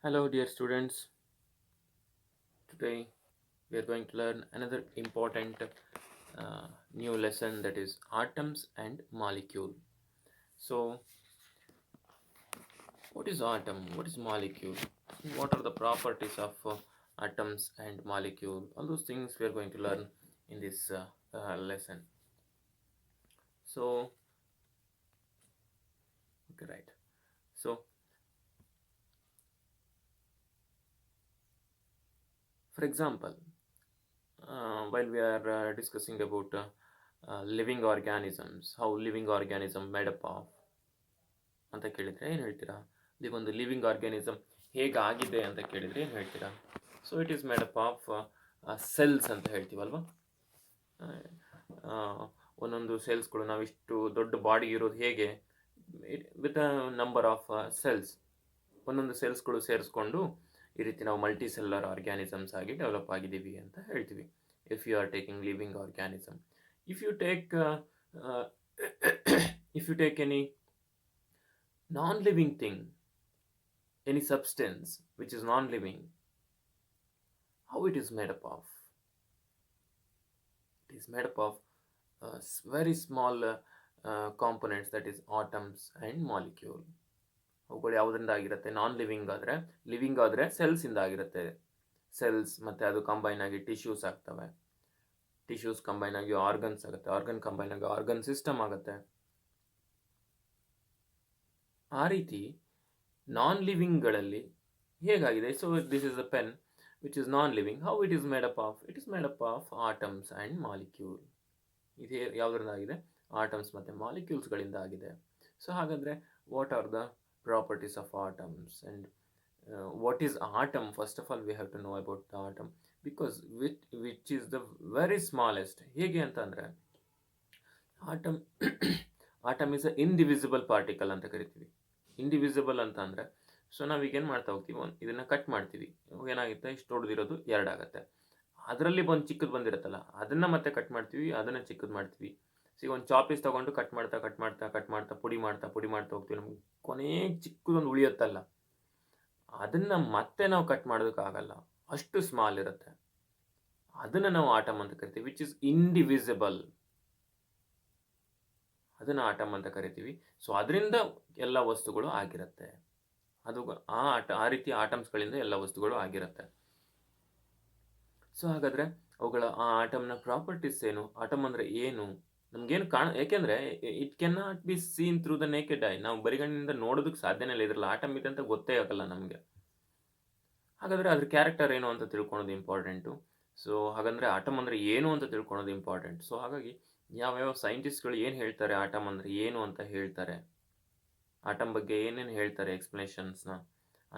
Hello, dear students. Today we are going to learn another important new lesson, that is atoms and molecule. So, what is atom? What is molecule? What are the properties of atoms and molecule? All those things we are going to learn in this lesson. So, okay, right. So, for example, while we are discussing about living organisms, how living organism made up of ಅಂತ ಕೇಳಿದರೆ ಏನು ಹೇಳ್ತೀರಾ? ಒಂದು living organism ಹೇಗಾಗಿದೆ ಅಂತ ಕೇಳಿದರೆ ಏನು ಹೇಳ್ತೀರಾ? So it is made up of cells ಅಂತ ಹೇಳ್ತೀವಲ್ವ. ಒಂದೊಂದು ಸೆಲ್ಸ್ಗಳು ನಾವಿಷ್ಟು ದೊಡ್ಡ ಬಾಡಿ ಇರೋದು ಹೇಗೆ, with a number of cells, ಒಂದೊಂದು ಸೆಲ್ಸ್ಗಳು ಸೇರಿಸ್ಕೊಂಡು ಈ ರೀತಿ ನಾವು ಮಲ್ಟಿ ಸೆಲ್ಲರ್ ಆರ್ಗ್ಯಾನಿಸಮ್ಸ್ ಆಗಿ ಡೆವಲಪ್ ಆಗಿದ್ದೀವಿ ಅಂತ ಹೇಳ್ತೀವಿ. If you are taking living organism, if you take if you take any non-living thing, any substance which is non-living, how it is made up of? It is made up of very small components, that is atoms and molecule. ಅವುಗಳು ಯಾವುದರಿಂದ ಆಗಿರುತ್ತೆ? Non living ಆದರೆ, living ಆದರೆ ಸೆಲ್ಸಿಂದ ಆಗಿರುತ್ತೆ. Cells ಮತ್ತು ಅದು combine ಆಗಿ tissues ಆಗ್ತವೆ, ಟಿಶ್ಯೂಸ್ ಕಂಬೈನ್ ಆಗಿ ಆರ್ಗನ್ಸ್ ಆಗುತ್ತೆ, ಆರ್ಗನ್ ಕಂಬೈನ್ ಆಗಿ ಆರ್ಗನ್ ಸಿಸ್ಟಮ್ ಆಗುತ್ತೆ. ಆ ರೀತಿ ನಾನ್ ಲಿವಿಂಗ್ಗಳಲ್ಲಿ ಹೇಗಾಗಿದೆ? So this is a pen which is non living. How it is made up of? It is made up of atoms and molecule. ಇದು ಯಾವುದರಿಂದ ಆಗಿದೆ? ಆಟಮ್ಸ್ ಮತ್ತು ಮಾಲಿಕ್ಯೂಲ್ಸ್ಗಳಿಂದ ಆಗಿದೆ. ಸೊ ಹಾಗಾದರೆ what are the properties of atoms and what is atom? First of all we have to know about the atom, because which is the very smallest. ಹೇಗೆ ಅಂತಂದರೆ, atom atom is a indivisible particle ಅಂತ ಕರಿತೀವಿ. Indivisible ಅಂತ ಅಂದರೆ, so ನಾವೀಗೇನು ಮಾಡ್ತಾ ಹೋಗ್ತೀವಿ, ಇದನ್ನು cut ಮಾಡ್ತೀವಿ, ಏನಾಗುತ್ತೆ, ಇಷ್ಟು ದೊಡ್ಡದಿರೋದು ಎರಡಾಗುತ್ತೆ. ಅದರಲ್ಲಿ ಒಂದು ಚಿಕ್ಕದು ಬಂದಿರುತ್ತಲ್ಲ, ಅದನ್ನು ಮತ್ತೆ ಕಟ್ ಮಾಡ್ತೀವಿ, ಅದನ್ನು ಚಿಕ್ಕದು ಮಾಡ್ತೀವಿ. ಸೊ ಒಂದು ಚಾಪೀಸ್ ತೊಗೊಂಡು ಕಟ್ ಮಾಡ್ತಾ ಪುಡಿ ಮಾಡ್ತಾ ಹೋಗ್ತೀವಿ. ನಮ್ಗೆ ಕೊನೆಗೆ ಚಿಕ್ಕದೊಂದು ಉಳಿಯುತ್ತಲ್ಲ, ಅದನ್ನು ಮತ್ತೆ ನಾವು ಕಟ್ ಮಾಡೋದಕ್ಕಾಗಲ್ಲ, ಅಷ್ಟು ಸ್ಮಾಲ್ ಇರುತ್ತೆ. ಅದನ್ನು ನಾವು ಆಟಮ್ ಅಂತ ಕರಿತೀವಿ, ವಿಚ್ ಇಸ್ ಇಂಡಿವಿಸಿಬಲ್. ಅದನ್ನು ಆಟಮ್ ಅಂತ ಕರಿತೀವಿ. ಸೊ ಅದರಿಂದ ಎಲ್ಲ ವಸ್ತುಗಳು ಆಗಿರುತ್ತೆ. ಅದು ಆ ರೀತಿ ಆಟಮ್ಸ್ಗಳಿಂದ ಎಲ್ಲ ವಸ್ತುಗಳು ಆಗಿರುತ್ತೆ. ಸೊ ಹಾಗಾದರೆ ಅವುಗಳ ಆ ಆಟಮ್ನ ಪ್ರಾಪರ್ಟೀಸ್ ಏನು? ಆಟಮ್ ಅಂದರೆ ಏನು? ನಮಗೇನು ಯಾಕೆಂದರೆ it can not be seen through the naked I. ನಾವು ಬರಿಗಣ್ಣಿನಿಂದ ನೋಡೋದಕ್ಕೆ ಸಾಧ್ಯನೇ ಇಲ್ಲ, ಇದರಲ್ಲಿ ಆಟಮ್ ಇದೆ ಅಂತ ಗೊತ್ತೇ ಆಗಲ್ಲ ನಮಗೆ. ಹಾಗಾದರೆ ಅದ್ರ ಕ್ಯಾರೆಕ್ಟರ್ ಏನು ಅಂತ ತಿಳ್ಕೊಳೋದು ಇಂಪಾರ್ಟೆಂಟು. ಸೊ ಹಾಗಂದರೆ ಆಟಮ್ ಅಂದರೆ ಏನು ಅಂತ ತಿಳ್ಕೊಳೋದು ಇಂಪಾರ್ಟೆಂಟ್. ಸೊ ಹಾಗಾಗಿ ಯಾವ್ಯಾವ ಸೈಂಟಿಸ್ಟ್ಗಳು ಏನು ಹೇಳ್ತಾರೆ, ಆಟಮ್ ಅಂದರೆ ಏನು ಅಂತ ಹೇಳ್ತಾರೆ, ಆಟಮ್ ಬಗ್ಗೆ ಏನೇನು ಹೇಳ್ತಾರೆ, ಎಕ್ಸ್ಪ್ಲನೇಷನ್ಸ್ನ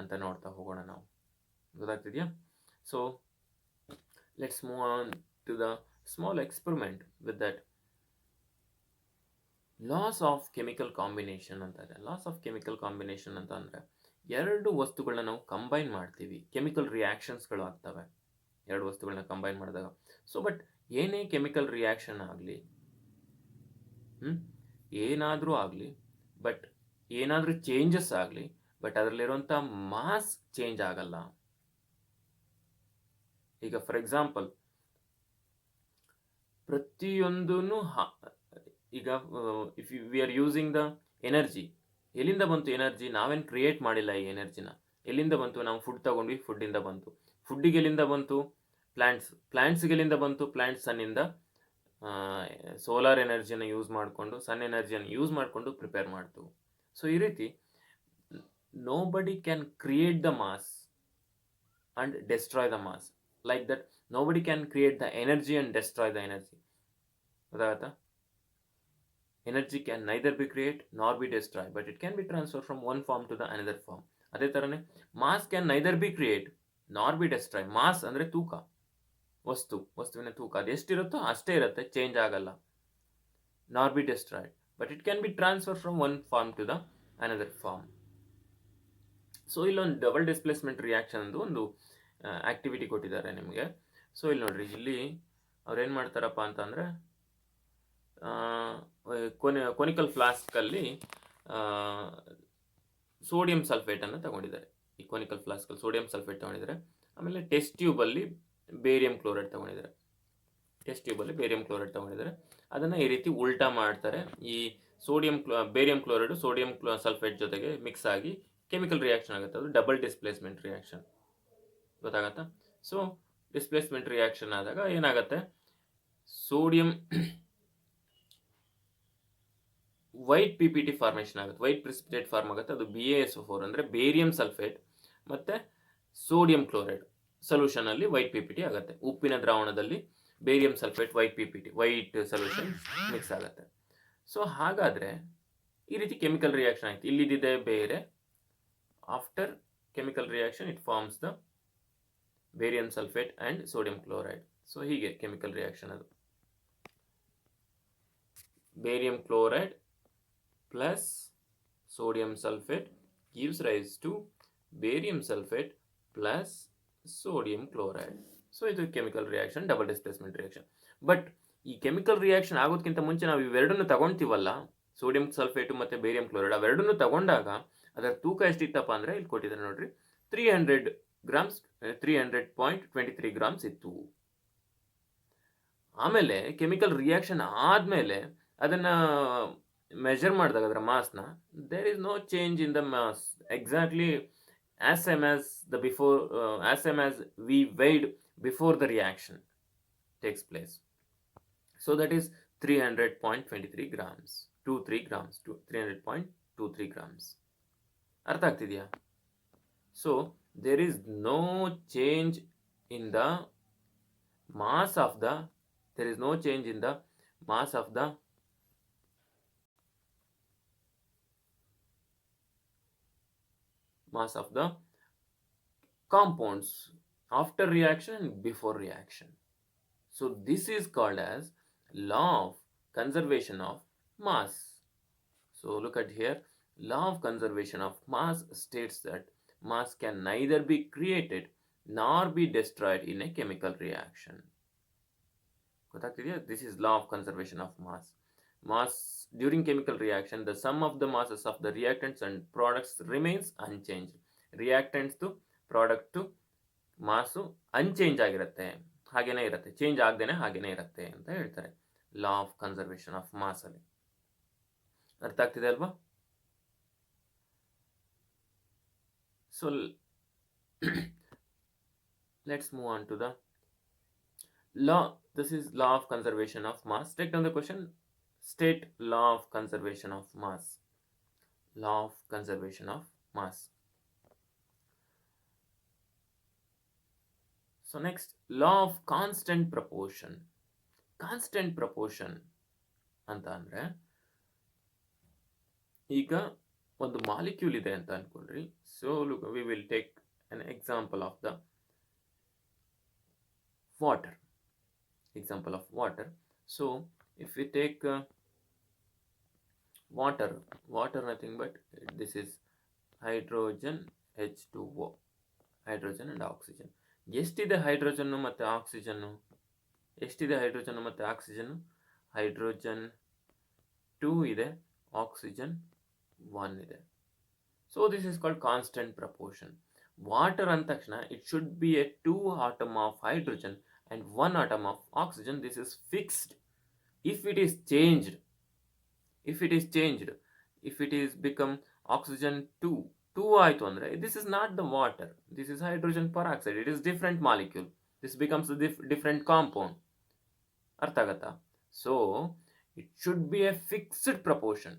ಅಂತ ನೋಡ್ತಾ ಹೋಗೋಣ ನಾವು. ಗೊತ್ತಾಗ್ತಿದೆಯಾ? So let's move on to the small experiment with that. Laws of chemical combination ಅಂತ ಇದೆ. ಲಾಸ್ ಆಫ್ ಕೆಮಿಕಲ್ ಕಾಂಬಿನೇಷನ್ ಅಂತ ಅಂದರೆ, ಎರಡು ವಸ್ತುಗಳನ್ನ ನಾವು ಕಂಬೈನ್ ಮಾಡ್ತೀವಿ, ಕೆಮಿಕಲ್ ರಿಯಾಕ್ಷನ್ಸ್ಗಳು ಆಗ್ತವೆ ಎರಡು ವಸ್ತುಗಳನ್ನ ಕಂಬೈನ್ ಮಾಡಿದಾಗ. ಸೊ ಬಟ್ ಏನೇ ಕೆಮಿಕಲ್ ರಿಯಾಕ್ಷನ್ ಆಗಲಿ, ಏನಾದರೂ ಆಗಲಿ, ಬಟ್ ಏನಾದರೂ ಚೇಂಜಸ್ ಆಗಲಿ, ಬಟ್ ಅದರಲ್ಲಿರುವಂಥ ಮಾಸ್ ಚೇಂಜ್ ಆಗಲ್ಲ. ಈಗ ಫಾರ್ ಎಕ್ಸಾಂಪಲ್, ಪ್ರತಿಯೊಂದೂ ಈಗ if we are using the energy, ಎಲ್ಲಿಂದ ಬಂತು ಎನರ್ಜಿ? ನಾವೇನು ಕ್ರಿಯೇಟ್ ಮಾಡಿಲ್ಲ ಈ ಎನರ್ಜಿನ. ಎಲ್ಲಿಂದ ಬಂತು? ನಾವು ಫುಡ್ ತಗೊಂಡ್ವಿ, ಫುಡ್ಡಿಂದ ಬಂತು. ಫುಡ್ಡಿಗೆ ಎಲ್ಲಿಂದ ಬಂತು? ಪ್ಲ್ಯಾಂಟ್ಸ್ಗೆ ಎಲ್ಲಿಂದ ಬಂತು? ಪ್ಲ್ಯಾಂಟ್ಸ್ ಸನ್ನಿಂದ ಸೋಲಾರ್ ಎನರ್ಜಿಯನ್ನು ಯೂಸ್ ಮಾಡಿಕೊಂಡು, ಸನ್ ಎನರ್ಜಿಯನ್ನು ಯೂಸ್ ಮಾಡಿಕೊಂಡು ಪ್ರಿಪೇರ್ ಮಾಡ್ತು. ಸೊ ಈ ರೀತಿ nobody can create the mass and destroy the mass. Like that, nobody can create the energy and destroy the energy. ಗೊತ್ತಾಗತ್ತಾ? Energy can neither be create nor be destroy, but it can be transfer from one form to the another form. ಅದೇ ಥರನೇ mass can neither be create nor be destroy. Mass ಅಂದರೆ ತೂಕ, ವಸ್ತುವಿನ ತೂಕ, ಅದು ಎಷ್ಟಿರುತ್ತೋ ಅಷ್ಟೇ ಇರುತ್ತೆ, ಚೇಂಜ್ ಆಗಲ್ಲ. Nor be destroyed, but it can be transfer from one form to the another form. So ಇಲ್ಲೊಂದು ಡಬಲ್ ಡಿಸ್ಪ್ಲೇಸ್ಮೆಂಟ್ ರಿಯಾಕ್ಷನ್ ಅಂದು ಒಂದು ಆ್ಯಕ್ಟಿವಿಟಿ ಕೊಟ್ಟಿದ್ದಾರೆ ನಿಮಗೆ. ಸೊ ಇಲ್ಲಿ ನೋಡ್ರಿ, ಇಲ್ಲಿ ಅವ್ರೇನು ಮಾಡ್ತಾರಪ್ಪ ಅಂತಂದರೆ, ಕೊನಿಕಲ್ ಫ್ಲಾಸ್ಕಲ್ಲಿ ಸೋಡಿಯಂ ಸಲ್ಫೇಟನ್ನು ತಗೊಂಡಿದ್ದಾರೆ. ಈ ಕೊನಿಕಲ್ ಫ್ಲಾಸ್ಕಲ್ಲಿ ಸೋಡಿಯಂ ಸಲ್ಫೇಟ್ ತೊಗೊಂಡಿದ್ದಾರೆ. ಆಮೇಲೆ ಟೆಸ್ಟ್ ಟ್ಯೂಬಲ್ಲಿ ಬೇರಿಯಂ ಕ್ಲೋರೈಡ್ ತೊಗೊಂಡಿದ್ದಾರೆ. ಟೆಸ್ಟ್ ಟ್ಯೂಬಲ್ಲಿ ಬೇರಿಯಂ ಕ್ಲೋರೈಡ್ ತೊಗೊಂಡಿದ್ದಾರೆ. ಅದನ್ನು ಈ ರೀತಿ ಉಲ್ಟಾ ಮಾಡ್ತಾರೆ. ಈ ಬೇರಿಯಂ ಕ್ಲೋರೈಡು ಸೋಡಿಯಂ ಸಲ್ಫೇಟ್ ಜೊತೆಗೆ ಮಿಕ್ಸ್ ಆಗಿ ಕೆಮಿಕಲ್ ರಿಯಾಕ್ಷನ್ ಆಗುತ್ತೆ. ಅದು ಡಬಲ್ ಡಿಸ್ಪ್ಲೇಸ್ಮೆಂಟ್ ರಿಯಾಕ್ಷನ್. ಗೊತ್ತಾಗತ್ತಾ? ಸೊ ಡಿಸ್ಪ್ಲೇಸ್ಮೆಂಟ್ ರಿಯಾಕ್ಷನ್ ಆದಾಗ ಏನಾಗುತ್ತೆ, ಸೋಡಿಯಂ ವೈಟ್ PPT ಫಾರ್ಮೇಷನ್ ಆಗುತ್ತೆ, ವೈಟ್ ಪ್ರಿಸಿಪಿಟೇಟ್ ಫಾರ್ಮ್ ಆಗುತ್ತೆ. ಅದು BaSO4 ಅಂದರೆ ಬೇರಿಯಂ ಸಲ್ಫೇಟ್ ಮತ್ತು ಸೋಡಿಯಂ ಕ್ಲೋರೈಡ್ ಸೊಲ್ಯೂಷನಲ್ಲಿ ವೈಟ್ PPT ಆಗುತ್ತೆ. ಉಪ್ಪಿನ ದ್ರಾವಣದಲ್ಲಿ barium sulphate white solution mix ಆಗುತ್ತೆ. ಸೊ ಹಾಗಾದರೆ ಈ ರೀತಿ ಕೆಮಿಕಲ್ ರಿಯಾಕ್ಷನ್ ಆಯಿತು. ಇಲ್ಲಿದ್ದಿದೆ ಬೇರೆ. After chemical reaction it forms the barium sulphate and sodium chloride. So ಹೀಗೆ ಕೆಮಿಕಲ್ ರಿಯಾಕ್ಷನ್ ಅದು. Barium chloride plus sodium sulfate gives rise to barium sulfate plus sodium chloride. So ಇದು chemical reaction, double displacement reaction. But ಈ chemical reaction ಆಗೋದಕ್ಕಿಂತ ಮುಂಚೆ ನಾವು ಇವೆರಡನ್ನು ತಗೊಳ್ತೀವಲ್ಲ, sodium sulphate ಮತ್ತು ಬೇರಿಯಂ ಕ್ಲೋರೈಡ್, ಅವೆರಡನ್ನು ತಗೊಂಡಾಗ ಅದರ ತೂಕ ಎಷ್ಟಿತ್ತಪ್ಪ ಅಂದರೆ ಇಲ್ಲಿ ಕೊಟ್ಟಿದ್ದಾರೆ ನೋಡ್ರಿ, 300 ಗ್ರಾಮ್ಸ್, 300.23 ಗ್ರಾಮ್ಸ್ ಇತ್ತು. ಆಮೇಲೆ ಕೆಮಿಕಲ್ ರಿಯಾಕ್ಷನ್ ಆದಮೇಲೆ ಅದನ್ನು ಮೆಜರ್ ಮಾಡಿದಾಗ ಅದರ ಮಾಸ್ನ, there is no change in the mass, exactly as same as we weighed before the reaction takes place. So that is 300.23 grams, 23 grams, 300.23 grams. ಅರ್ಥ ಆಗ್ತಿದೆಯಾ? So there is no change in the mass of the, there is no change in the mass of the compounds after reaction and before reaction. So this is called as law of conservation of mass. So look at here, law of conservation of mass states that mass can neither be created nor be destroyed in a chemical reaction. This is law of conservation of mass. Mass during chemical reaction, the sum of the masses of the reactants and products remains unchanged. Reactants to product to mass unchanged ಆಗಿರುತ್ತೆ, ಹಾಗೇನೇ ಇರುತ್ತೆ, change ಆಗದೇನೆ ಹಾಗೇನೇ ಇರುತ್ತೆ ಅಂತ ಹೇಳ್ತಾರೆ law of conservation of mass ಅಲ್ಲಿ. ಅರ್ಥ ಆಗ್ತಿದೆ ಅಲ್ವಾ? So let's move on to the law. This is law of conservation of mass. Take down the question. State law of conservation of mass. Law of conservation of mass. So next, law of constant proportion. Constant proportion ಅಂತ ಅಂದರೆ, ಈಗ ಒಂದು molecule ಇದೆ ಅಂತ ಅನ್ಕೊಂಡ್ರಿ. So we will take an example of the water. Example of water. So if we take water, nothing but this is hydrogen, H2O, hydrogen and oxygen. ಎಷ್ಟಿದೆ hydrogen ಮತ್ತು oxygen? ಎಷ್ಟಿದೆ ಹೈಡ್ರೋಜನ್ ಮತ್ತು ಆಕ್ಸಿಜನ್? ಹೈಡ್ರೋಜನ್ 2 ಇದೆ, oxygen 1 ಇದೆ. So this is called constant proportion. Water ಅಂದ ತಕ್ಷಣ it should be A 2 atom of hydrogen and 1 atom of oxygen. This is fixed. If it is changed, if it is become oxygen 2 ಆಯಿತು ಅಂದರೆ, this is not the water, this is hydrogen peroxide, it is different molecule, this becomes a different compound. ಅರ್ಥ ಆಗತ್ತಾ? So it should be a fixed proportion.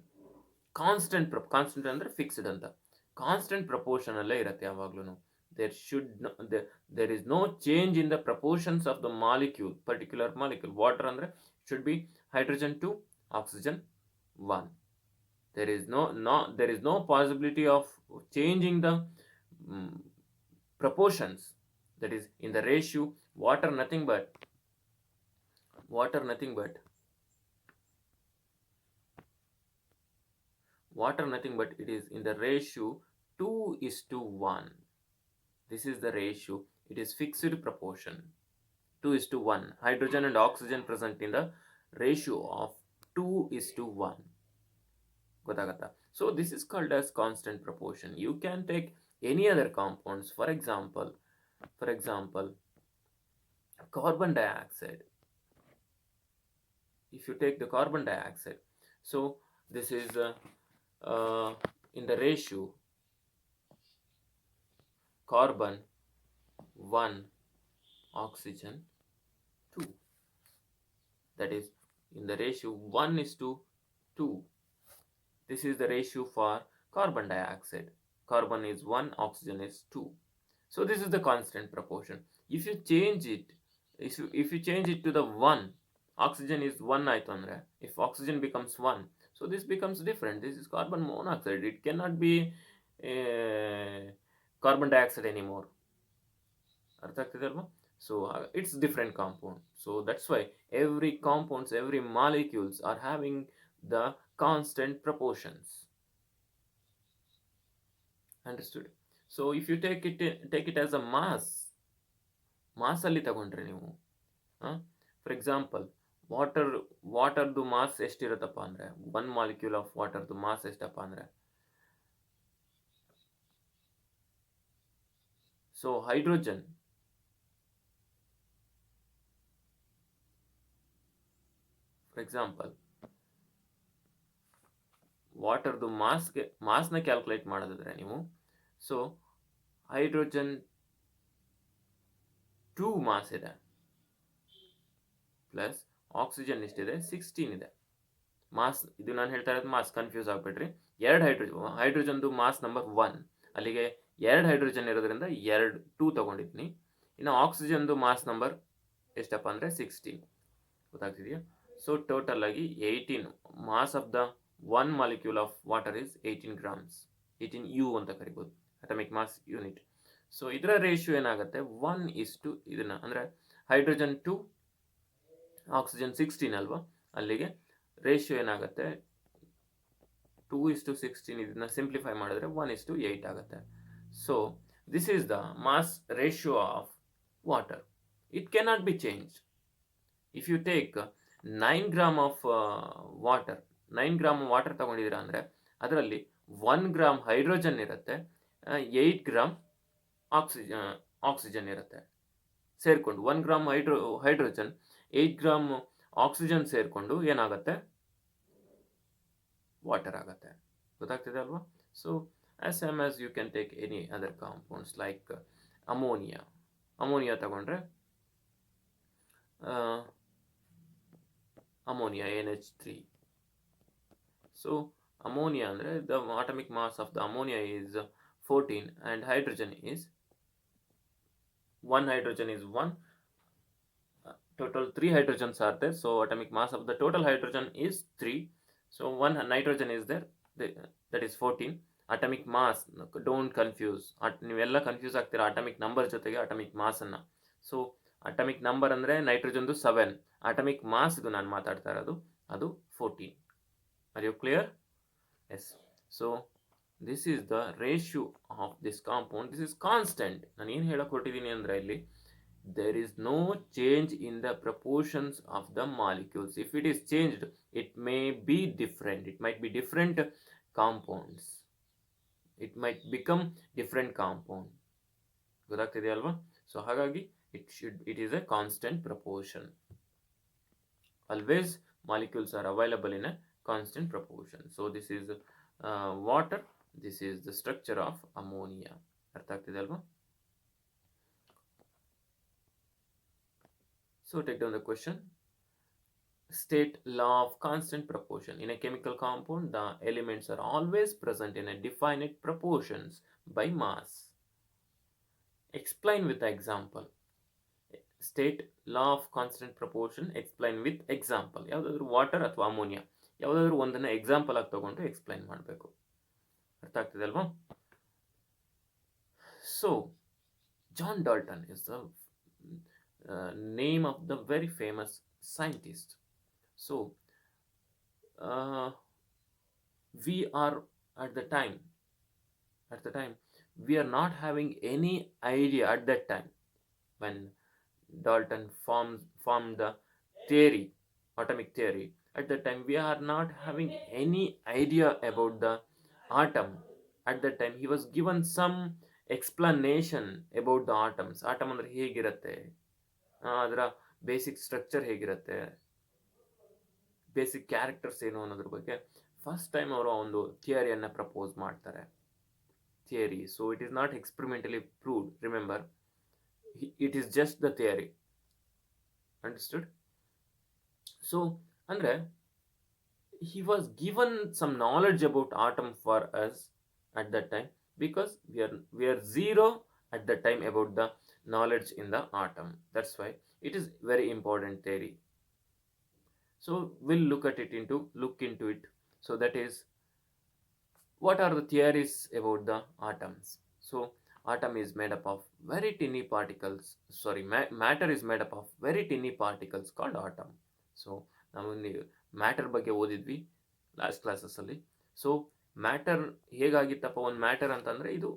Constant ಅಂದರೆ fixed ಅಂತ, constant proportion ಅಲ್ಲೇ ಇರುತ್ತೆ ಯಾವಾಗ್ಲೂ. There is no change in the proportions of the molecule, particular molecule. Water andre should be hydrogen 2, oxygen 1. There is no possibility of changing the proportions. That is in the ratio water nothing but it is in the ratio 2:1. This is the ratio. It is fixed proportion. 2:1. Hydrogen and oxygen present in the ratio of 2:1. ಗೊತ್ತಾಗತ್ತಾ? So this is called as constant proportion. You can take any other compounds. For example, carbon dioxide. If you take the carbon dioxide, so this is uh, in the ratio carbon 1, oxygen 2. That is in the ratio 1 is to 2. This is the ratio for carbon dioxide. Carbon is 1, oxygen is 2. So this is the constant proportion. If you change it, if you change it to the 1, oxygen is 1 ಆಯ್ತು ಅಂದ್ರೆ, if oxygen becomes 1, so this becomes different. This is carbon monoxide. It cannot be carbon dioxide anymore. ಅರ್ಥ ಆಗ್ತಿದೆ ಅಲ್ವಾ? So it's different compound. So that's why every compounds, every molecules are having the constant proportions. Understood? So if you take it as a mass ಅಲ್ಲಿ ತಗೊಂಡ್ರೆ ನೀವು, for example ವಾಟರ್ದು mass ಎಷ್ಟಿರುತ್ತಪ್ಪ ಅಂದರೆ, 1 molecule of ವಾಟರ್ದು ಮಾಸ್ ಎಷ್ಟಪ್ಪ ಅಂದರೆ, so hydrogen for example ವಾಟರ್ದು ಮಾಸ್ನ ಕ್ಯಾಲ್ಕುಲೇಟ್ ಮಾಡೋದಾದ್ರೆ ನೀವು, ಸೊ ಹೈಡ್ರೋಜನ್ 2 ಮಾಸ್ ಇದೆ ಪ್ಲಸ್ ಆಕ್ಸಿಜನ್ ಎಷ್ಟಿದೆ, 16 ಇದೆ ಮಾಸ್. ಇದು ನಾನು ಹೇಳ್ತಾ ಇರೋದು ಮಾಸ್, ಕನ್ಫ್ಯೂಸ್ ಆಗ್ಬಿಟ್ರಿ. 2 ಹೈಡ್ರೋಜನ್ದು ಮಾಸ್ ನಂಬರ್ 1, ಅಲ್ಲಿಗೆ 2 ಹೈಡ್ರೋಜನ್ ಇರೋದ್ರಿಂದ 2 ತಗೊಂಡಿದ್ದೀನಿ. ಇನ್ನು ಆಕ್ಸಿಜನ್ದು ಮಾಸ್ ನಂಬರ್ ಎಷ್ಟಪ್ಪ ಅಂದರೆ 16. ಗೊತ್ತಾಗ್ತಿದೆಯಾ? ಸೊ ಟೋಟಲ್ ಆಗಿ 18 mass of the 1 molecule of water is 18 grams. 18 U ಅಂತ ಕರಿಬೋದು, ಅಟಮಿಕ್ ಮಾಸ್ ಯೂನಿಟ್. ಸೊ ಇದರ ರೇಷಿಯೋ ಏನಾಗುತ್ತೆ, 1:, ಇದನ್ನ ಅಂದರೆ ಹೈಡ್ರೋಜನ್ 2, ಆಕ್ಸಿಜನ್ 16 ಅಲ್ವಾ, ಅಲ್ಲಿಗೆ ರೇಷಿಯೋ ಏನಾಗುತ್ತೆ 2:16. ಇದನ್ನ ಸಿಂಪ್ಲಿಫೈ ಮಾಡಿದ್ರೆ 1:8 ಆಗುತ್ತೆ. So this is the mass ratio of water. It cannot be change. If you take 9 gram of water, 9 gram water ತಗೊಂಡಿದ್ದೀರಾ ಅಂದರೆ ಅದರಲ್ಲಿ 1 ಗ್ರಾಮ್ ಹೈಡ್ರೋಜನ್ ಇರುತ್ತೆ, 8 ಗ್ರಾಮ್ ಆಕ್ಸಿಜನ್ ಇರುತ್ತೆ ಸೇರಿಕೊಂಡು. 1 ಗ್ರಾಮ್ ಹೈಡ್ರೋಜನ್ 8 ಗ್ರಾಮ್ ಆಕ್ಸಿಜನ್ ಸೇರಿಕೊಂಡು ಏನಾಗುತ್ತೆ, ವಾಟರ್ ಆಗುತ್ತೆ. ಗೊತ್ತಾಗ್ತಿದೆ ಅಲ್ವಾ? So as same as you can take any other compounds like ammonia ತಗೊಂಡ್ರೆ ಅಮೋನಿಯಾ NH3. ಸೊ ಅಮೋನಿಯಾ ಅಂದರೆ the atomic mass of the ammonia is 14 and hydrogen is 1. Hydrogen is 1. Total 3 hydrogens are there, so atomic mass of the total hydrogen is 3. So 1 nitrogen is there, that is 14. Atomic mass, don't confuse, ನೀವೆಲ್ಲ confuse ಆಗ್ತೀರಾ atomic number ಜೊತೆಗೆ atomic mass ಅನ್ನ. So atomic number ಅಂದರೆ ನೈಟ್ರೋಜನ್ದು 7, atomic mass ಇದು ನಾನು ಮಾತಾಡ್ತಾ ಇರೋದು ಅದು 14. Are you clear? Yes. So this is the ratio of this compound. This is constant. ನಾನು ಏನು ಹೇಳಕ್ಕೆ ಹೊರಟಿದ್ದೀನಿ ಅಂದರೆ ಇಲ್ಲಿ there is no change in the proportions of the molecules. If it is changed, it may be different. It might be different compounds. It might become different compound. ಗೊತ್ತಾಗ್ತಿದೆ ಅಲ್ವಾ? So ಹಾಗಾಗಿ it is a constant proportion. Always molecules are available in a constant proportion. So this is water. This is the structure of ammonia. ಅರ್ಥ ಆಗ್ತಿದೆ ಅಲ್ವಾ? So take down the question. State law of constant proportion. In a chemical compound, the elements are always present in a definite proportions by mass. Explain with the example. State law of constant proportion. Explain with example. ಯಾವುದಾದ್ರೂ water ಅಥವಾ ammonia ಯಾವುದಾದ್ರೂ ಒಂದನ್ನು example ಆಗಿ ತಗೊಂಡು explain ಮಾಡಬೇಕು. ಅರ್ಥ ಆಗ್ತಿದೆ ಅಲ್ವಾ? So John Dalton is the name of the very famous scientist. So we are at the time we are not having any idea at that time when Dalton formed the theory, atomic theory. At that time we are not having any idea about the atom. At that time he was given some explanation about the atoms. Atom ಅಂದರೆ ಹೇಗಿರುತ್ತೆ, ಅದರ basic structure ಹೇಗಿರುತ್ತೆ, basic characters ಏನು ಅನ್ನೋದ್ರ ಬಗ್ಗೆ first time ಅವರು ಒಂದು ಥಿಯರಿಯನ್ನು ಪ್ರಪೋಸ್ ಮಾಡ್ತಾರೆ. Theory, so it is not experimentally proved, remember, it is just the theory. Understood? So ಅಂದರೆ he was given some knowledge about atom for us at that time, because we are zero at that time about the knowledge in the atom. That's why it is very important theory. So we'll look into it. So that is, what are the theories about the atoms? So atom is made up of very tiny particles, matter is made up of very tiny particles called atom. So ನಾವು matter ಬಗ್ಗೆ ಓದಿದ್ವಿ last ಕ್ಲಾಸಸ್ಸಲ್ಲಿ. So matter ಹೇಗಾಗಿತ್ತಪ್ಪ, ಒಂದು matter ಅಂತಂದರೆ ಇದು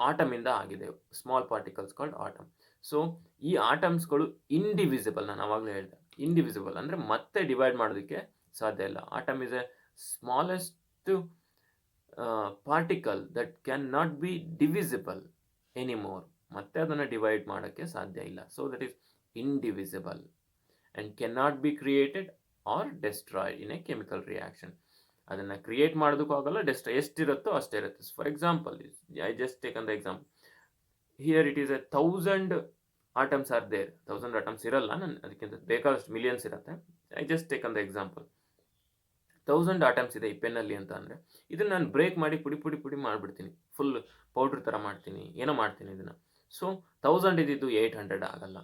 ಆಟಮಿಂದ ಆಗಿದೆ, small particles called atom. So ಈ ಆಟಮ್ಸ್ಗಳು indivisible, ನಾನು ಆವಾಗಲೇ ಹೇಳಿದೆ, ಇಂಡಿವಿಸಿಬಲ್ ಅಂದರೆ ಮತ್ತೆ ಡಿವೈಡ್ ಮಾಡೋದಕ್ಕೆ ಸಾಧ್ಯ ಇಲ್ಲ. Atom is a smallest particle that can not be divisible anymore, ಮತ್ತೆ ಅದನ್ನು ಡಿವೈಡ್ ಮಾಡೋಕ್ಕೆ ಸಾಧ್ಯ ಇಲ್ಲ. So that is indivisible and can not be created or destroyed in a chemical reaction. ಅದನ್ನು ಕ್ರಿಯೇಟ್ ಮಾಡೋದಕ್ಕೂ ಆಗಲ್ಲ, ಎಷ್ಟಿರುತ್ತೋ ಅಷ್ಟೇ ಇರುತ್ತೆ. For example, I just take the example here, it is 1000 atoms are there. 1000 atoms ಇರಲ್ಲ, ನಾನು ಅದಕ್ಕಿಂತ ಬೇಕಾದಷ್ಟು ಮಿಲಿಯನ್ಸ್ ಇರುತ್ತೆ. I just take the example, 1000 atoms ಇದೆ ಈ ಪೆನ್ನಲ್ಲಿ ಅಂತ ಅಂದರೆ, ಇದನ್ನು ನಾನು ಬ್ರೇಕ್ ಮಾಡಿ ಪುಡಿ ಮಾಡಿಬಿಡ್ತೀನಿ, ಫುಲ್ ಪೌಡ್ರ್ ಥರ ಮಾಡ್ತೀನಿ, ಏನೋ ಮಾಡ್ತೀನಿ ಇದನ್ನು. ಸೊ 1000 ಇದ್ದಿದ್ದು 800 ಆಗಲ್ಲ.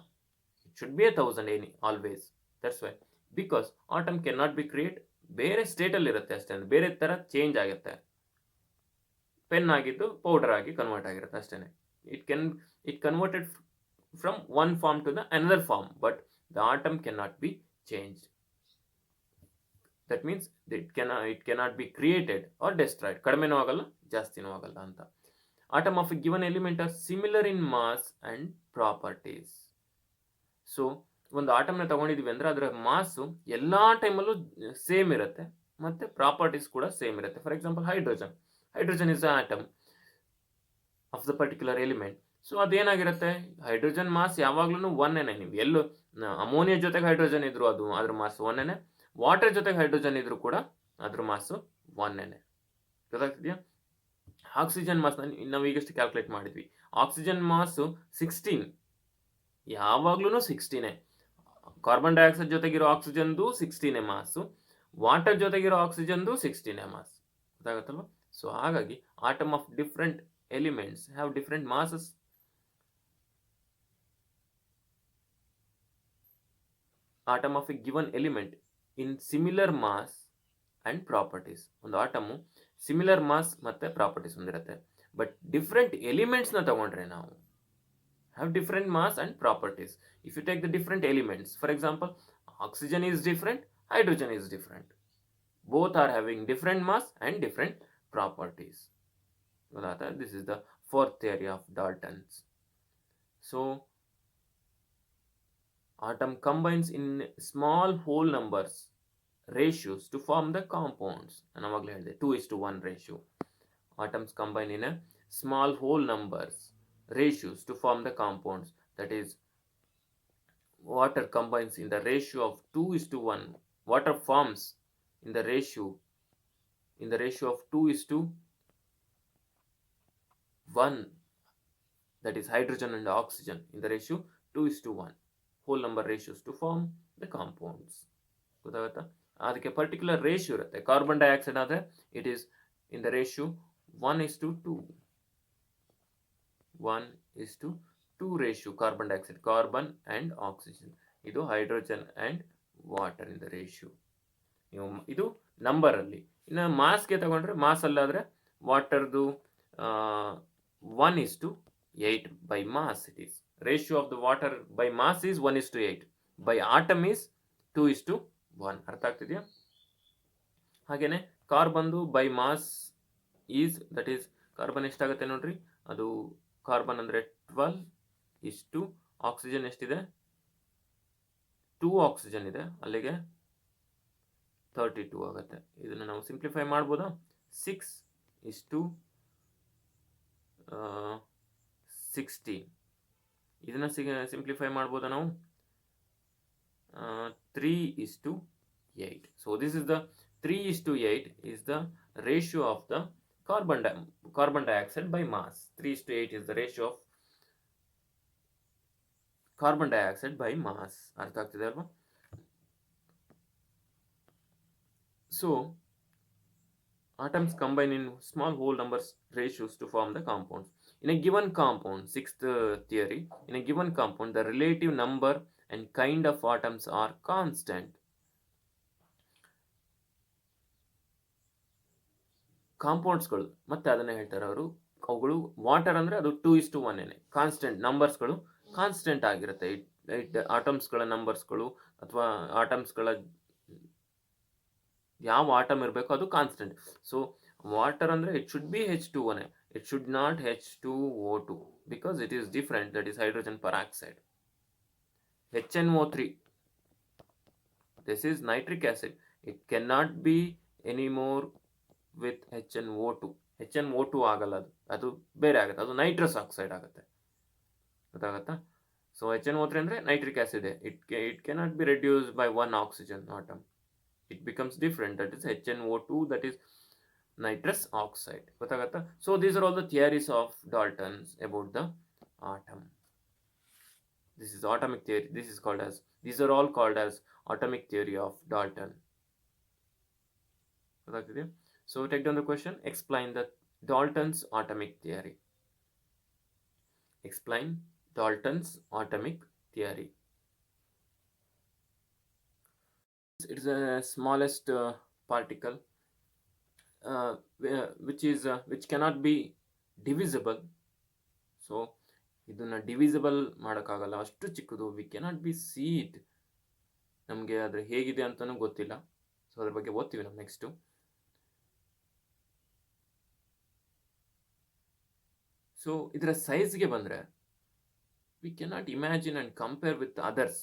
It should be 1000 always. That's why, because atom can not B create, ಬೇರೆ ಸ್ಟೇಟಲ್ಲಿ ಇರುತ್ತೆ ಅಷ್ಟೇ, ಅಂದರೆ ಬೇರೆ ಥರ ಚೇಂಜ್ ಆಗುತ್ತೆ. ಪೆನ್ ಆಗಿದ್ದು ಪೌಡರ್ ಆಗಿ ಕನ್ವರ್ಟ್ ಆಗಿರುತ್ತೆ ಅಷ್ಟೇ. It converted from one form to the another form, but the atom can not be change. That means it cannot be created or destroyed. ಕಡಿಮೆನೂ ಆಗಲ್ಲ, ಜಾಸ್ತಿನೂ ಆಗಲ್ಲ ಅಂತ. Atom of a given element are similar in mass and properties. So ಒಂದು ಆಟಮ್ನ ತಗೊಂಡಿದ್ವಿ ಅಂದರೆ ಅದರ ಮಾಸು ಎಲ್ಲ ಟೈಮಲ್ಲೂ ಸೇಮ್ ಇರುತ್ತೆ, ಮತ್ತು ಪ್ರಾಪರ್ಟೀಸ್ ಕೂಡ ಸೇಮ್ ಇರುತ್ತೆ. For example, hydrogen is the atom of the particular element. So ಅದೇನಾಗಿರುತ್ತೆ, ಹೈಡ್ರೋಜನ್ ಮಾಸ್ ಯಾವಾಗ್ಲೂ ಒನ್ನೇನೆ. ನೀವು ಎಲ್ಲೂ ಅಮೋನಿಯಾ ಜೊತೆಗೆ ಹೈಡ್ರೋಜನ್ ಇದ್ರು ಅದ್ರ ಮಾಸ್ ಒನ್ನೇನೆ, ವಾಟರ್ ಜೊತೆಗೆ ಹೈಡ್ರೋಜನ್ ಇದ್ರು ಕೂಡ ಅದ್ರ ಮಾಸು ಒನ್ನೇನೆ. ಗೊತ್ತಾಗ್ತಿದೆಯಾ? ಆಕ್ಸಿಜನ್ ಮಾಸ್ ನಾವು ಈಗಷ್ಟು ಕ್ಯಾಲ್ಕುಲೇಟ್ ಮಾಡಿದ್ವಿ. ಆಕ್ಸಿಜನ್ ಮಾಸು 16, ಯಾವಾಗ್ಲೂ 16. ಕಾರ್ಬನ್ ಡೈಆಕ್ಸೈಡ್ ಜೊತೆಗಿರೋ ಆಕ್ಸಿಜನ್ದು 16 ಮಾಸು, ವಾಟರ್ ಜೊತೆಗಿರೋ ಆಕ್ಸಿಜನ್ದು 16 ಮಾಸ್. ಗೊತ್ತಾಗುತ್ತಲ್ವ? ಸೊ ಹಾಗಾಗಿ atom of different elements have different masses. Atom of a given element in similar mass and properties. ಒಂದು ಆಟಮು ಸಿಮಿಲರ್ ಮಾಸ್ ಮತ್ತು ಪ್ರಾಪರ್ಟೀಸ್ ಹೊಂದಿರುತ್ತೆ, ಬಟ್ ಡಿಫ್ರೆಂಟ್ ಎಲಿಮೆಂಟ್ಸ್ನ ತಗೊಂಡ್ರೆ ನಾವು have different mass and properties. If you take the different elements, for example, oxygen is different, hydrogen is different. Both are having different mass and different properties. This is the fourth theory of Dalton's. So atom combines in small whole numbers ratios to form the compounds. And avagale helide 2:1 ratio. Atoms combine in a small whole numbers ratios to form the compounds. That is, water combines in the ratio of 2:1. Water forms in the ratio of 2:1. That is hydrogen and oxygen in the ratio 2:1. Whole number ratios to form the compounds. ಗೊತ್ತಾಗುತ್ತಾ? ಅದಕ್ಕೆ particular ratio ಇರುತ್ತೆ. Carbon dioxide ಆದರೆ it is in the ratio 1:2. 1:2 ratio carbon dioxide, carbon and oxygen. ಇದು hydrogen and water in the ratio. ನೀವು ಇದು ನಂಬರಲ್ಲಿ. ಇನ್ನು ಮಾಸ್ಗೆ ತಗೊಂಡ್ರೆ, ಮಾಸಲ್ಲಾದರೆ ವಾಟರ್ದು 1:8 by mass it is. Ratio of the water by mass is 1:8. By atom is 2:1. ಅರ್ಥ ಆಗ್ತಿದೆಯಾ? ಹಾಗೇನೆ ಕಾರ್ಬನ್ದು by mass is, that is, carbon ಎಷ್ಟಾಗುತ್ತೆ ನೋಡ್ರಿ, ಅದು ಕಾರ್ಬನ್ ಅಂದರೆ 12 ಆಕ್ಸಿಜನ್ ಎಷ್ಟಿದೆ, 2 ಆಕ್ಸಿಜನ್ ಇದೆ, ಅಲ್ಲಿಗೆ 32 ಆಗುತ್ತೆ. ಇದನ್ನು ನಾವು ಸಿಂಪ್ಲಿಫೈ ಮಾಡ್ಬೋದಾ? 6:7 16. ಇದನ್ನು ಸಿಂಪ್ಲಿಫೈ ಮಾಡ್ಬೋದಾ ನಾವು? 3:8. So this is the 3:8 is the ratio of the carbon dioxide by mass. 3:8 is the ratio of carbon dioxide by mass. ಅರ್ಥ ಆಗ್ತಿದೆ ಅಲ್ವಾ? So atoms combine in small whole numbers ratios to form the compounds. In a given compound, sixth theory, in a given compound, the relative number and kind of atoms are constant. ಕಾಂಪೌಂಡ್ಸ್ಗಳು ಮತ್ತೆ ಅದನ್ನೇ ಹೇಳ್ತಾರೆ ಅವರು, ಅವುಗಳು water ಅಂದರೆ ಅದು 2:1 constant ನಂಬರ್ಸ್ಗಳು constant ಆಗಿರುತ್ತೆ. ಆಟಮ್ಸ್ಗಳ ನಂಬರ್ಸ್ಗಳು ಅಥವಾ ಆಟಮ್ಸ್ಗಳ ಯಾವ ಆಟಮ್ ಇರಬೇಕು ಅದು ಕಾನ್ಸ್ಟೆಂಟ್. ಸೊ ವಾಟರ್ ಅಂದರೆ it should be H2O, it should not H2O2 because it is different, that is hydrogen peroxide. HNO3, this is nitric acid, it cannot be anymore with HNO2 ಆಗಲ್ಲ, ಅದು ಬೇರೆ ಆಗುತ್ತೆ, ಅದು nitrous oxide ಆಗುತ್ತೆ. ಗೊತ್ತಾಗತ್ತಾ? So HNO3 ಅಂದರೆ nitric acid, it cannot be reduced by one oxygen atom, it becomes different, that is HNO2, that is nitrous oxide. ಗೊತ್ತಾಗತ್ತಾ? So these are all the theories of Dalton's about the atom. This is atomic theory. These are all called as atomic theory of Dalton. ಗೊತ್ತಾಗ್ತಿದೆಯಾ? So take down the question. Explain the Dalton's atomic theory. Explain Dalton's atomic theory. It is the smallest particle which cannot be divisible. So ಇದನ್ನು divisible ಮಾಡೋಕ್ಕಾಗಲ್ಲ, ಅಷ್ಟು ಚಿಕ್ಕದು. We cannot be C it. ನಮಗೆ ಅದ್ರ ಹೇಗಿದೆ ಅಂತಲೂ ಗೊತ್ತಿಲ್ಲ. So ಅದ್ರ ಬಗ್ಗೆ ಓದ್ತೀವಿ ನಾವು ನೆಕ್ಸ್ಟು. ಸೊ ಇದರ ಸೈಜ್ಗೆ ಬಂದರೆ we cannot imagine and compare with others.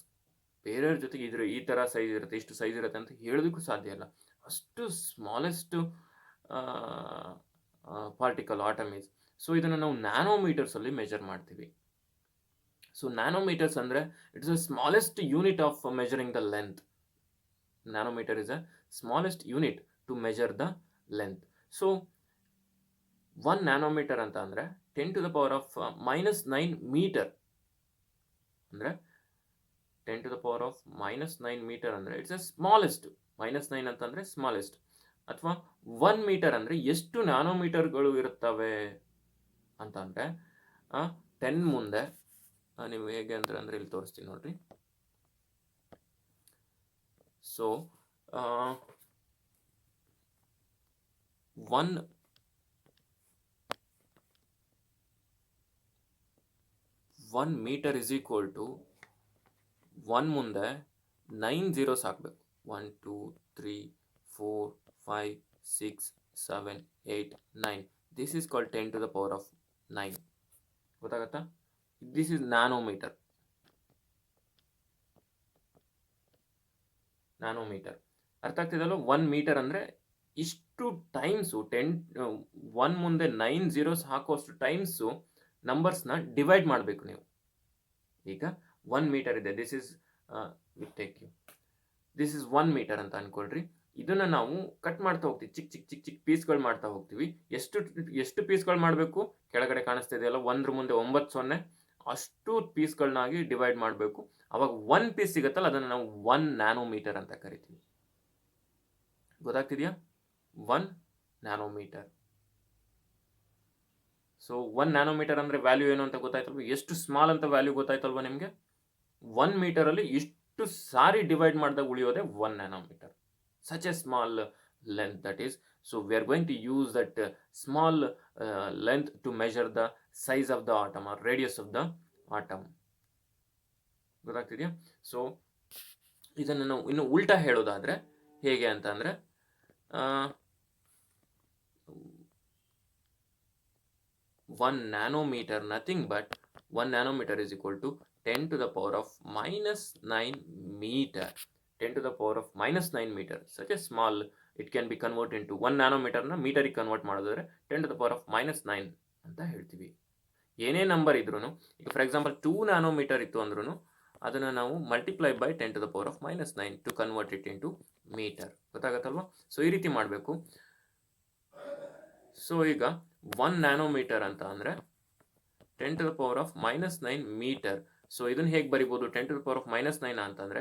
ಬೇರೆಯವ್ರ ಜೊತೆಗೆ ಇದ್ರ ಈ ಥರ ಸೈಜ್ ಇರುತ್ತೆ, ಇಷ್ಟು ಸೈಜ್ ಇರುತ್ತೆ ಅಂತ ಹೇಳೋದಕ್ಕೂ ಸಾಧ್ಯ ಇಲ್ಲ. ಅಷ್ಟು smallest particle atom is. So ಇದನ್ನು ನಾವು ನ್ಯಾನೋಮೀಟರ್ಸಲ್ಲಿ ಮೆಜರ್ ಮಾಡ್ತೀವಿ. ಸೊ ನ್ಯಾನೋಮೀಟರ್ಸ್ ಅಂದರೆ it's a smallest unit of measuring the length. Nanometre is a smallest unit to measure the length. So 1 nanometre ಅಂತ ಅಂದರೆ 10⁻⁻9 ಮೀಟರ್. ಅಂದರೆ 10⁻⁻9 ಮೀಟರ್ ಅಂದರೆ ಇಟ್ಸ್ ಅ ಸ್ಮಾಲೆಸ್ಟ್. -9 ಅಂತಂದರೆ ಸ್ಮಾಲೆಸ್ಟ್. ಅಥವಾ 1 ಮೀಟರ್ ಅಂದರೆ ಎಷ್ಟು ನ್ಯಾನೋಮೀಟರ್ಗಳು ಇರುತ್ತವೆ ಅಂತಂದರೆ 10 ಮುಂದೆ ನೀವು ಹೇಗೆ ಅಂದರೆ ಇಲ್ಲಿ ತೋರಿಸ್ತೀನಿ ನೋಡ್ರಿ. So 1 metre is equal to 1 ಮುಂದೆ 9 zeros ಹಾಕಬೇಕು. 1 2 3 4 5 6 7 8 9. This is called 10⁻⁹. ಗೊತ್ತಾಗತ್ತಾ? This is nanometre. ಅರ್ಥ ಆಗ್ತಿದಲ್ಲ? 1 ಮೀಟರ್ ಅಂದರೆ ಇಷ್ಟು ಟೈಮ್ಸು 1 ಮುಂದೆ 9 zeros ಹಾಕುವಷ್ಟು ಟೈಮ್ಸು ನಂಬರ್ಸ್ನ ಡಿವೈಡ್ ಮಾಡಬೇಕು ನೀವು. ಈಗ 1 ಮೀಟರ್ ಇದೆ, this is this is 1 metre ಅಂತ ಅಂದ್ಕೊಳ್ರಿ. ಇದನ್ನು ನಾವು ಕಟ್ ಮಾಡ್ತಾ ಹೋಗ್ತೀವಿ, ಚಿಕ್ಕ ಪೀಸ್ಗಳು ಮಾಡ್ತಾ ಹೋಗ್ತೀವಿ. ಎಷ್ಟು ಪೀಸ್ಗಳು ಮಾಡಬೇಕು? ಕೆಳಗಡೆ ಕಾಣಿಸ್ತಾ ಇದೆಯಲ್ಲ, 1 ಮುಂದೆ 9 0, ಅಷ್ಟು ಪೀಸ್ಗಳನ್ನಾಗಿ ಡಿವೈಡ್ ಮಾಡಬೇಕು. ಅವಾಗ 1 ಪೀಸ್ ಸಿಗುತ್ತಲ್ಲ, ಅದನ್ನು ನಾವು 1 ನ್ಯಾನೋಮೀಟರ್ ಅಂತ ಕರಿತೀವಿ. ಗೊತ್ತಾಗ್ತಿದೆಯಾ? 1 ನ್ಯಾನೋಮೀಟರ್. ಸೊ 1 ನ್ಯಾನೋಮೀಟರ್ ಅಂದರೆ ವ್ಯಾಲ್ಯೂ ಏನು ಅಂತ ಗೊತ್ತಾಯ್ತಲ್ವ? ಎಷ್ಟು ಸ್ಮಾಲ್ ಅಂತ ವ್ಯಾಲ್ಯೂ ಗೊತ್ತಾಯ್ತಲ್ವ ನಿಮಗೆ? 1 ಮೀಟರಲ್ಲಿ ಇಷ್ಟು ಸಾರಿ ಡಿವೈಡ್ ಮಾಡಿದಾಗ ಉಳಿಯೋದೇ 1 nanometre. Such a small length, that is. So we are going to use that small length to measure the size of the atom or radius of the atom. ಗೊತ್ತಾಗ್ತಿದೆಯಾ? So ಇದನ್ನು ನಾವು ಇನ್ನು ಉಲ್ಟಾ ಹೇಳೋದಾದರೆ ಹೇಗೆ ಅಂತ ಅಂದರೆ 1 nanometer, nothing but 1 nanometer is equal to 10⁻⁻9 meter. 10⁻⁻9 meter. Such a small, it can be converted into 1 nanometer ನ ಮೀಟರಿಗೆ ಕನ್ವರ್ಟ್ ಮಾಡೋದಾದ್ರೆ 10⁻⁻9 ಅಂತ ಹೇಳ್ತೀವಿ. ಏನೇ ನಂಬರ್ ಇದ್ರೂ, ಈಗ ಫಾರ್ ಎಕ್ಸಾಂಪಲ್ 2 ನ್ಯಾನೋಮೀಟರ್ ಇತ್ತು ಅಂದ್ರೂ ಅದನ್ನು ನಾವು multiply by 10⁻⁻⁹ to convert it into metre. ಗೊತ್ತಾಗತ್ತಲ್ವಾ? ಸೊ ಈ ರೀತಿ ಮಾಡಬೇಕು. ಸೊ ಈಗ 1 ನ್ಯಾನೋಮೀಟರ್ ಅಂತ ಅಂದರೆ 10⁻⁻⁹ ಮೀಟರ್. ಸೊ ಇದನ್ನು ಹೇಗೆ ಬರಿಬೋದು? 10⁻⁻⁹ ಅಂತಂದರೆ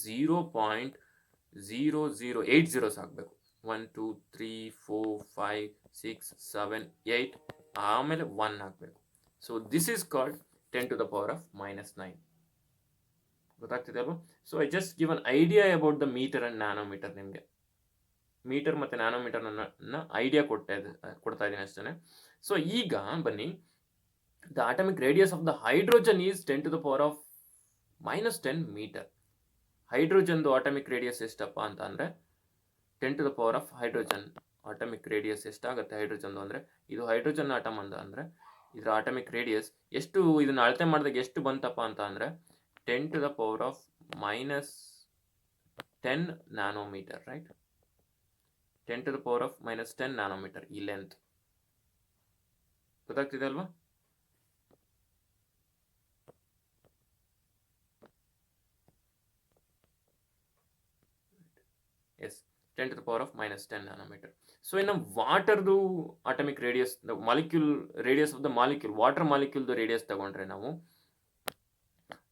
0.0080 ಆಗಬೇಕು. 1 2 3 4 5 6 7 8 ಆಮೇಲೆ 1 ಆಗಬೇಕು. So this is called 10⁻⁻⁹. ಗೊತ್ತಾಗ್ತಿದೆ ಅಲ್ವಾ? So I just give an idea about the metre and nanometre. ನಿಮಗೆ ಮೀಟರ್ ಮತ್ತು ನ್ಯಾನೋಮೀಟರ್ನ ಐಡಿಯಾ ಕೊಡ್ತಾ ಇದ್ದೀನಿ ಅಷ್ಟೇ. ಸೊ ಈಗ ಬನ್ನಿ, the atomic radius of the hydrogen is 10⁻⁻10 metre. ಹೈಡ್ರೋಜನ್ದು ಅಟಾಮಿಕ್ ರೇಡಿಯಸ್ ಎಷ್ಟಪ್ಪ ಅಂತ ಅಂದರೆ 10 ಹೈಡ್ರೋಜನ್ ಅಟಾಮಿಕ್ ರೇಡಿಯಸ್ ಎಷ್ಟಾಗುತ್ತೆ ಹೈಡ್ರೋಜನ್ದು ಅಂದರೆ, ಇದು ಹೈಡ್ರೋಜನ್ ಆಟಮ್ ಅಂದರೆ ಇದರ ಅಟಾಮಿಕ್ ರೇಡಿಯಸ್ ಎಷ್ಟು, ಇದನ್ನು ಅಳತೆ ಮಾಡಿದಾಗ ಎಷ್ಟು ಬಂತಪ್ಪ ಅಂತ ಅಂದರೆ 10⁻⁻10 ನ್ಯಾನೋಮೀಟರ್, ರೈಟ್? 10⁻⁻10 ನ್ಯಾನೋಮೀಟರ್ ಈ ಲೆಂತ್. ಗೊತ್ತಾಗ್ತಿದೆ ಅಲ್ವಾ? Yes, 10⁻⁻10 nanometre. ಸೊ ಇನ್ನು ವಾಟರ್ದು atomic radius, molecule radius of the molecule, water ಮಾಲಿಕ್ಯೂಲ್ದು ರೇಡಿಯಸ್ ತಗೊಂಡ್ರೆ ನಾವು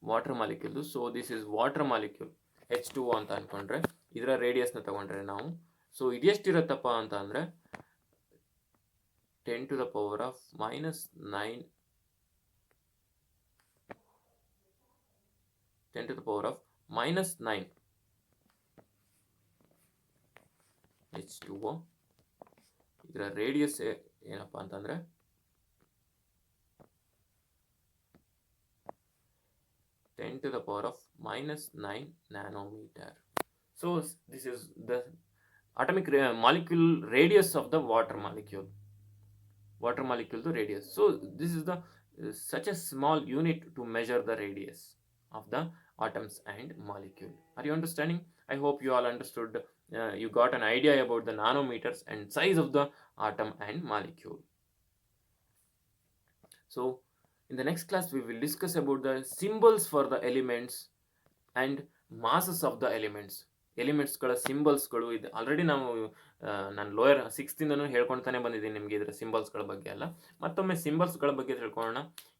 ವಾಟರ್ ಮಾಲಿಕ್ಯೂಲ್ದು, so this is water molecule H2O ಅಂತ ಅಂದ್ಕೊಂಡ್ರೆ ಇದರ ರೇಡಿಯಸ್ನ ತಗೊಂಡ್ರೆ ನಾವು, ಸೊ ಇದೆಷ್ಟಿರುತ್ತಪ್ಪ ಅಂತ ಅಂದರೆ 10⁻⁻9 10⁻⁻9 H2O. ಇದರ ರೇಡಿಯಸ್ ಏನಪ್ಪ ಅಂತಂದರೆ 10⁻⁻9 nanometre. So this is the atomic molecule radius of the water molecule the radius. So this is the such a small unit to measure the radius of the atoms and molecule. Are you understanding? I hope you all understood. You got an idea about the nanometers and size of the atom and molecule. So in the next class we will discuss about the symbols for the elements and masses of the ಎಲಿಮೆಂಟ್ಸ್ಗಳ ಸಿಂಬಲ್ಸ್ಗಳು. ಇದು already ನಾವು ನಾನು lower 6th ಹೇಳ್ಕೊಳ್ತಾನೆ ಬಂದಿದ್ದೀನಿ ನಿಮಗೆ ಇದರ ಸಿಂಬಲ್ಸ್ಗಳ ಬಗ್ಗೆ ಎಲ್ಲ. ಮತ್ತೊಮ್ಮೆ ಸಿಂಬಲ್ಸ್ಗಳ ಬಗ್ಗೆ ತಿಳ್ಕೊಳ್ಳೋಣ.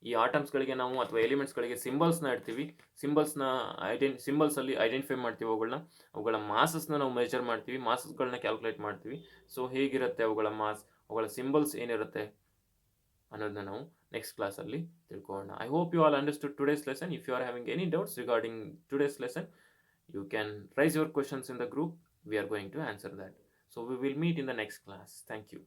ಈ ಆಟಮ್ಸ್ಗಳಿಗೆ ನಾವು ಅಥವಾ ಎಲಿಮೆಂಟ್ಸ್ಗಳಿಗೆ ಸಿಂಬಲ್ಸ್ನ ಇಡ್ತೀವಿ. ಸಿಂಬಲ್ಸಲ್ಲಿ ಐಡೆಂಟಿಫೈ ಮಾಡ್ತೀವಿ ಅವುಗಳ ಮಾಸಸ್ನ ನಾವು ಮೆಜರ್ ಮಾಡ್ತೀವಿ, ಮಾಸಸ್ಗಳನ್ನ ಕ್ಯಾಲ್ಕುಲೇಟ್ ಮಾಡ್ತೀವಿ. ಸೊ ಹೇಗಿರುತ್ತೆ ಅವುಗಳ ಮಾಸ್, ಅವುಗಳ ಸಿಂಬಲ್ಸ್ ಏನಿರುತ್ತೆ ಅನ್ನೋದನ್ನ ನಾವು ನೆಕ್ಸ್ಟ್ ಕ್ಲಾಸಲ್ಲಿ ತಿಳ್ಕೊಳ್ಳೋಣ. I hope you all understood today's lesson. If you are having any doubts regarding today's lesson, you can raise your questions in the group. We are going to answer that. So we will meet in the next class. Thank you.